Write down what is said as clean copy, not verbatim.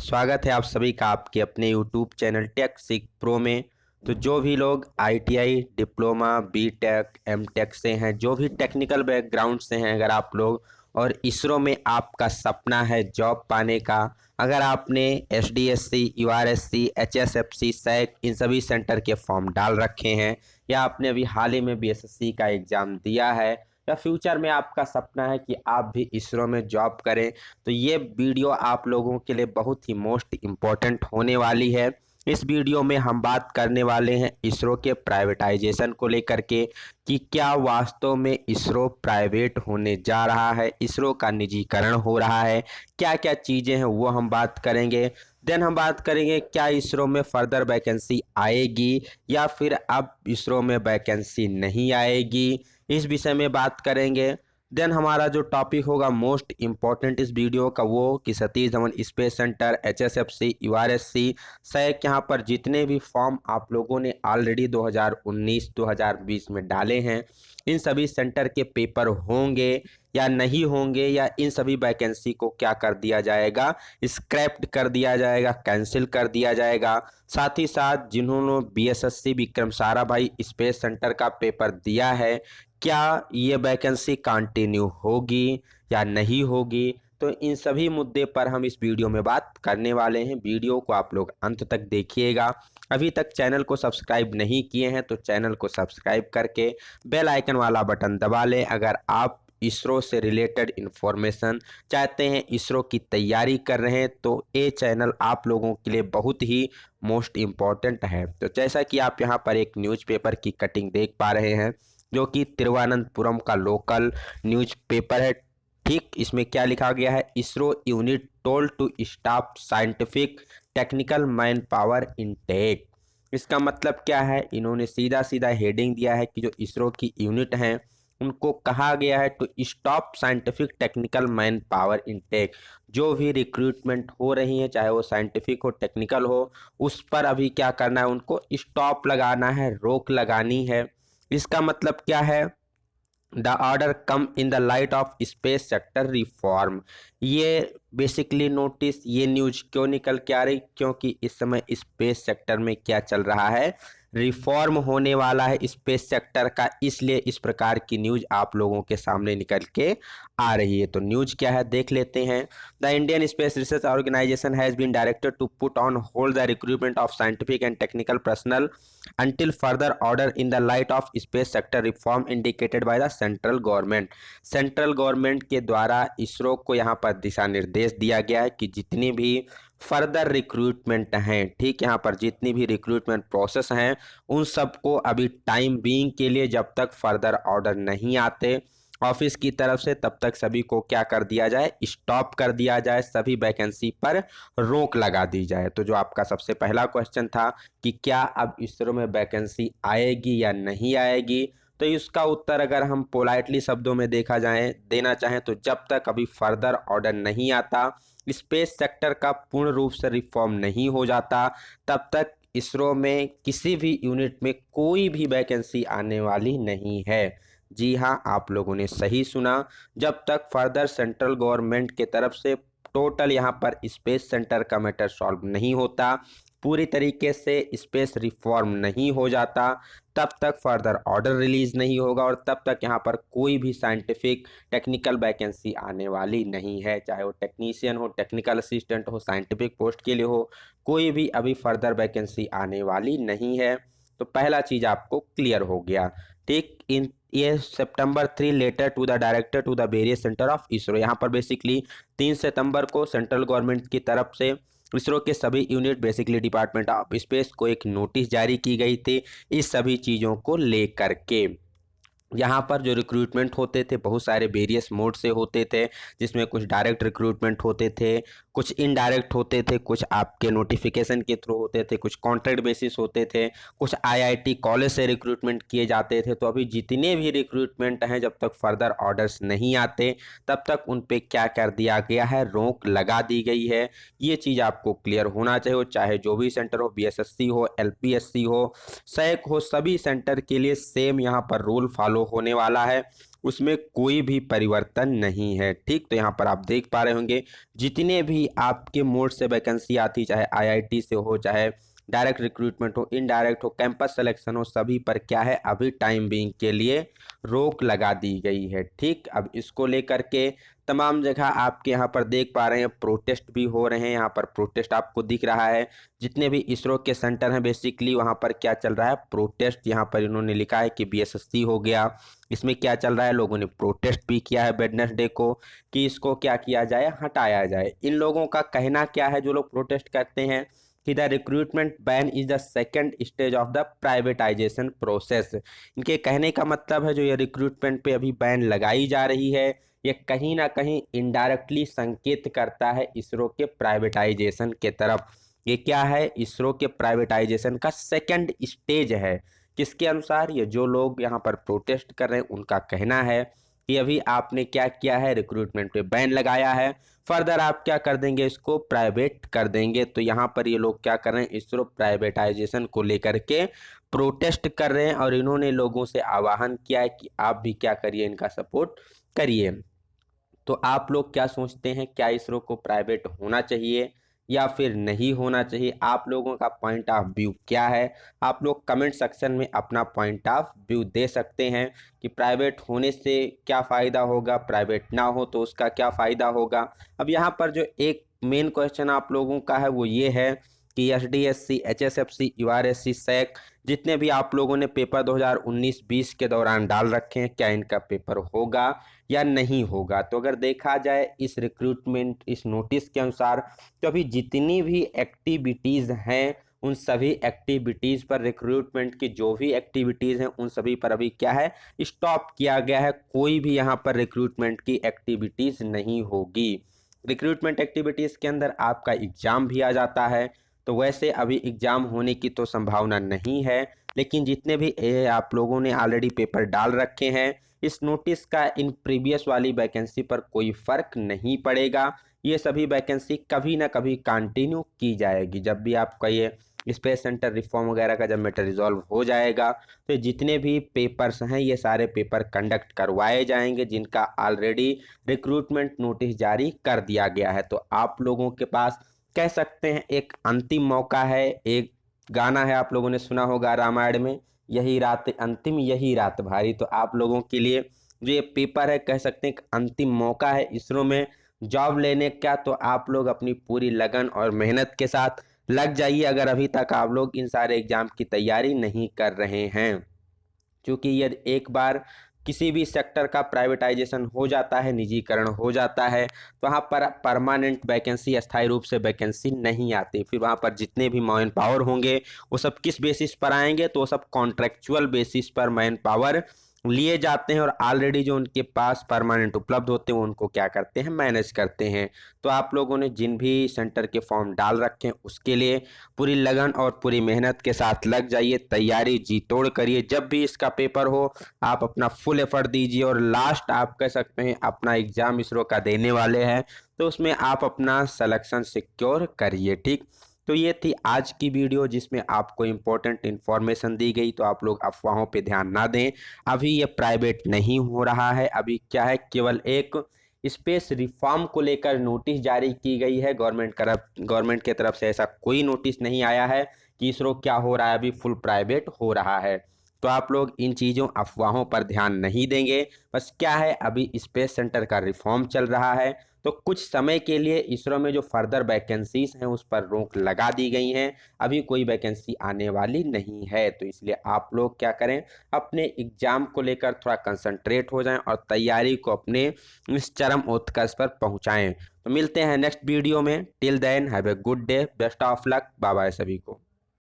स्वागत है आप सभी का आपके अपने यूट्यूब चैनल टेक सीख प्रो में। तो जो भी लोग आईटीआई डिप्लोमा बीटेक एमटेक से हैं, जो भी टेक्निकल बैकग्राउंड से हैं, अगर आप लोग और इसरो में आपका सपना है जॉब पाने का, अगर आपने एसडीएससी यूआरएससी एचएसएफसी सैक इन सभी सेंटर के फॉर्म डाल रखे हैं, या आपने अभी हाल ही में बीएसएससी का एग्ज़ाम दिया है, या फ्यूचर में आपका सपना है कि आप भी इसरो में जॉब करें, तो ये वीडियो आप लोगों के लिए बहुत ही मोस्ट इम्पोर्टेंट होने वाली है। इस वीडियो में हम बात करने वाले हैं इसरो के प्राइवेटाइजेशन को लेकर के कि क्या वास्तव में इसरो प्राइवेट होने जा रहा है, इसरो का निजीकरण हो रहा है, क्या क्या चीज़ें हैं वो हम बात करेंगे। देन हम बात करेंगे क्या इसरो में फर्दर वैकेंसी आएगी या फिर अब इसरो में वैकेंसी नहीं आएगी, इस विषय में बात करेंगे। देन हमारा जो टॉपिक होगा मोस्ट इम्पॉर्टेंट इस वीडियो का वो कि Satish Dhawan space centre HSFC URSC SAC यहाँ पर जितने भी फॉर्म आप लोगों ने ऑलरेडी 2019-2020 में डाले हैं, इन सभी सेंटर के पेपर होंगे या नहीं होंगे, या इन सभी वैकेंसी को क्या कर दिया जाएगा, स्क्रैप्ड कर दिया जाएगा, कैंसिल कर दिया जाएगा। साथ ही साथ जिन्होंने BSSC Vikram Sarabhai space centre का पेपर दिया है, क्या ये वैकेंसी कंटिन्यू होगी या नहीं होगी, तो इन सभी मुद्दे पर हम इस वीडियो में बात करने वाले हैं। वीडियो को आप लोग अंत तक देखिएगा। अभी तक चैनल को सब्सक्राइब नहीं किए हैं तो चैनल को सब्सक्राइब करके बेल आइकन वाला बटन दबा लें। अगर आप इसरो से रिलेटेड इन्फॉर्मेशन चाहते हैं, इसरो की तैयारी कर रहे हैं, तो ये चैनल आप लोगों के लिए बहुत ही मोस्ट इम्पॉर्टेंट है। तो जैसा कि आप यहाँ पर एक न्यूज़पेपर की कटिंग देख पा रहे हैं, जो कि तिरुवनंतपुरम का लोकल न्यूज़पेपर है। ठीक इसमें क्या लिखा गया है, ISRO unit told to stop scientific technical man power intake. इसका मतलब क्या है, इन्होंने सीधा सीधा हेडिंग दिया है कि जो इसरो की यूनिट हैं उनको कहा गया है to stop scientific technical man power intake. जो भी रिक्रूटमेंट हो रही है, चाहे वो साइंटिफिक हो टेक्निकल हो, उस पर अभी क्या करना है, उनको स्टॉप लगाना है, रोक लगानी है। इसका मतलब क्या है, the order come in the light of space sector reform. ये बेसिकली नोटिस, ये न्यूज क्यों निकल के आ रही, क्योंकि इस समय स्पेस सेक्टर में क्या चल रहा है, रिफॉर्म होने वाला है स्पेस सेक्टर का, इसलिए इस प्रकार की न्यूज आप लोगों के सामने निकल के आ रही है। तो न्यूज क्या है देख लेते हैं। The Indian space research organisation has been directed to put on hold the recruitment of scientific and technical personnel until further order in the light of space sector reform indicated by the central government। Central government के द्वारा इसरो को यहाँ पर दिशा निर्देश दिया गया है कि जितनी भी फर्दर रिक्रूटमेंट हैं, ठीक, यहाँ पर जितनी भी रिक्रूटमेंट प्रोसेस हैं, उन सबको अभी टाइम बीइंग के लिए जब तक फर्दर ऑर्डर नहीं आते ऑफिस की तरफ से, तब तक सभी को क्या कर दिया जाए, स्टॉप कर दिया जाए, सभी वैकेंसी पर रोक लगा दी जाए। तो जो आपका सबसे पहला क्वेश्चन था कि क्या अब इसरो में वैकेंसी आएगी या नहीं आएगी, तो इसका उत्तर अगर हम पोलाइटली शब्दों में देखा जाए देना चाहें तो जब तक अभी फर्दर ऑर्डर नहीं आता, स्पेस सेक्टर का पूर्ण रूप से रिफॉर्म नहीं हो जाता, तब तक इसरो में किसी भी यूनिट में कोई भी वैकेंसी आने वाली नहीं है। जी हाँ, आप लोगों ने सही सुना। जब तक फर्दर सेंट्रल गवर्नमेंट के तरफ से टोटल यहाँ पर स्पेस सेंटर का मैटर सॉल्व नहीं होता, पूरी तरीके से स्पेस रिफॉर्म नहीं हो जाता, तब तक फर्दर ऑर्डर रिलीज नहीं होगा और तब तक यहाँ पर कोई भी साइंटिफिक टेक्निकल वैकेंसी आने वाली नहीं है। चाहे वो टेक्नीशियन हो, टेक्निकल असिस्टेंट हो, साइंटिफिक पोस्ट के लिए हो, कोई भी अभी फर्दर वैकेंसी आने वाली नहीं है। तो पहला चीज़ आपको क्लियर हो गया। ठीक, इन ये September 3 letter to the director to the various centre of ISRO, यहाँ पर बेसिकली 3 सितंबर को सेंट्रल गवर्नमेंट की तरफ से इसरो के सभी unit basically department of space को एक नोटिस जारी की गई थी इस सभी चीज़ों को लेकर के। यहाँ पर जो रिक्रूटमेंट होते थे बहुत सारे वेरियस मोड से होते थे, जिसमें कुछ डायरेक्ट रिक्रूटमेंट होते थे, कुछ इनडायरेक्ट होते थे, कुछ आपके नोटिफिकेशन के थ्रू होते थे, कुछ कॉन्ट्रैक्ट बेसिस होते थे, कुछ आईआईटी कॉलेज से रिक्रूटमेंट किए जाते थे। तो अभी जितने भी रिक्रूटमेंट हैं, जब तक फर्दर ऑर्डर्स नहीं आते तब तक उन पे क्या कर दिया गया है, रोक लगा दी गई है। ये चीज़ आपको क्लियर होना चाहिए, चाहे जो भी सेंटर हो, बीएसएससी हो, एलपीएससी हो, सैक हो, सभी सेंटर के लिए सेम यहाँ पर रूल फॉलो होने वाला है। उसमें कोई भी परिवर्तन नहीं है। ठीक, तो यहाँ पर आप देख पा रहे होंगे जितने भी आपके मोड से वैकेंसी आती, चाहे आईआईटी से हो, चाहे डायरेक्ट रिक्रूटमेंट हो, इनडायरेक्ट हो, कैंपस सिलेक्शन हो, सभी पर क्या है अभी टाइम बीइंग के लिए रोक लगा दी गई है। ठीक, अब इसको लेकर के तमाम जगह आपके यहाँ पर देख पा रहे हैं प्रोटेस्ट भी हो रहे हैं। यहाँ पर प्रोटेस्ट आपको दिख रहा है, जितने भी इसरो के सेंटर हैं बेसिकली वहाँ पर क्या चल रहा है प्रोटेस्ट। यहाँ पर इन्होंने लिखा है कि बीएसएससी हो गया, इसमें क्या चल रहा है, लोगों ने प्रोटेस्ट भी किया है वेडनेसडे को कि इसको क्या किया जाए, हटाया जाए। इन लोगों का कहना क्या है जो लोग प्रोटेस्ट करते हैं कि the recruitment ban is the second stage of the privatisation process. इनके कहने का मतलब है जो ये रिक्रूटमेंट पे अभी बैन लगाई जा रही है ये कहीं ना कहीं इनडायरेक्टली संकेत करता है इसरो के प्राइवेटाइजेशन के तरफ। ये क्या है, इसरो के प्राइवेटाइजेशन का सेकंड स्टेज है। किसके अनुसार, ये जो लोग यहाँ पर प्रोटेस्ट कर रहे हैं उनका कहना है कि अभी आपने क्या किया है, रिक्रूटमेंट पे बैन लगाया है, फर्दर आप क्या कर देंगे, इसको प्राइवेट कर देंगे। तो यहाँ पर ये लोग क्या कर रहे हैं, इसरो प्राइवेटाइजेशन को लेकर के प्रोटेस्ट कर रहे हैं और इन्होंने लोगों से आह्वान किया है कि आप भी क्या करिए, इनका सपोर्ट करिए। तो आप लोग क्या सोचते हैं, क्या इसरो को प्राइवेट होना चाहिए या फिर नहीं होना चाहिए? आप लोगों का पॉइंट ऑफ व्यू क्या है? आप लोग कमेंट सेक्शन में अपना पॉइंट ऑफ व्यू दे सकते हैं कि प्राइवेट होने से क्या फ़ायदा होगा, प्राइवेट ना हो तो उसका क्या फ़ायदा होगा। अब यहाँ पर जो एक मेन क्वेश्चन आप लोगों का है वो ये है कि एसडीएससी, एचएसएफसी, यूआरएससी, सैक जितने भी आप लोगों ने पेपर 2019-20 के दौरान डाल रखे हैं, क्या इनका पेपर होगा या नहीं होगा? तो अगर देखा जाए इस रिक्रूटमेंट इस नोटिस के अनुसार तो अभी जितनी भी एक्टिविटीज़ हैं उन सभी एक्टिविटीज़ पर, रिक्रूटमेंट की जो भी एक्टिविटीज़ हैं उन सभी पर अभी क्या है, स्टॉप किया गया है। कोई भी यहाँ पर रिक्रूटमेंट की एक्टिविटीज़ नहीं होगी। रिक्रूटमेंट एक्टिविटीज़ के अंदर आपका एग्ज़ाम भी आ जाता है, तो वैसे अभी एग्ज़ाम होने की तो संभावना नहीं है, लेकिन जितने भी आप लोगों ने ऑलरेडी पेपर डाल रखे हैं इस नोटिस का इन प्रीवियस वाली वैकेंसी पर कोई फ़र्क नहीं पड़ेगा। ये सभी वैकेंसी कभी ना कभी कंटिन्यू की जाएगी। जब भी आपका ये स्पेस सेंटर रिफॉर्म वगैरह का जब मैटर रिजॉल्व हो जाएगा तो जितने भी पेपर्स हैं ये सारे पेपर कंडक्ट करवाए जाएंगे जिनका ऑलरेडी रिक्रूटमेंट नोटिस जारी कर दिया गया है। तो आप लोगों के पास कह सकते हैं एक अंतिम मौका है। एक गाना है आप लोगों ने सुना होगा रामायण में, यही रात अंतिम यही रात भारी। तो आप लोगों के लिए जो ये पेपर है कह सकते हैं एक अंतिम मौका है इसरो में जॉब लेने का। तो आप लोग अपनी पूरी लगन और मेहनत के साथ लग जाइए अगर अभी तक आप लोग इन सारे एग्जाम की तैयारी नहीं कर रहे हैं, क्योंकि यदि एक बार किसी भी सेक्टर का प्राइवेटाइजेशन हो जाता है, निजीकरण हो जाता है, तो वहाँ पर परमानेंट वैकेंसी, अस्थायी रूप से वैकेंसी नहीं आती। फिर वहाँ पर जितने भी मैन पावर होंगे वो सब किस बेसिस पर आएंगे, तो वो सब कॉन्ट्रेक्चुअल बेसिस पर मैन पावर लिए जाते हैं और ऑलरेडी जो उनके पास परमानेंट उपलब्ध होते हैं वो उनको क्या करते हैं, मैनेज करते हैं। तो आप लोगों ने जिन भी सेंटर के फॉर्म डाल रखे हैं उसके लिए पूरी लगन और पूरी मेहनत के साथ लग जाइए, तैयारी जी तोड़ करिए। जब भी इसका पेपर हो आप अपना फुल एफर्ट दीजिए और लास्ट आप कह सकते हैं अपना एग्जाम इसरो का देने वाले हैं तो उसमें आप अपना सिलेक्शन सिक्योर करिए। ठीक, तो ये थी आज की वीडियो जिसमें आपको इम्पोर्टेंट इन्फॉर्मेशन दी गई। तो आप लोग अफवाहों पे ध्यान ना दें, अभी ये प्राइवेट नहीं हो रहा है। अभी क्या है, केवल एक स्पेस रिफॉर्म को लेकर नोटिस जारी की गई है गवर्नमेंट के तरफ से। ऐसा कोई नोटिस नहीं आया है कि इसरो क्या हो रहा है, अभी फुल प्राइवेट हो रहा है। तो आप लोग इन चीज़ों अफवाहों पर ध्यान नहीं देंगे। बस क्या है, अभी स्पेस सेंटर का रिफॉर्म चल रहा है तो कुछ समय के लिए इसरो में जो फर्दर वैकेंसीज हैं उस पर रोक लगा दी गई हैं। अभी कोई वैकेंसी आने वाली नहीं है, तो इसलिए आप लोग क्या करें, अपने एग्जाम को लेकर थोड़ा कंसंट्रेट हो जाएं और तैयारी को अपने इस चरम उत्कर्ष पर पहुंचाएं। तो मिलते हैं नेक्स्ट वीडियो में। Till then have a good day, best of luck, bye bye सभी को।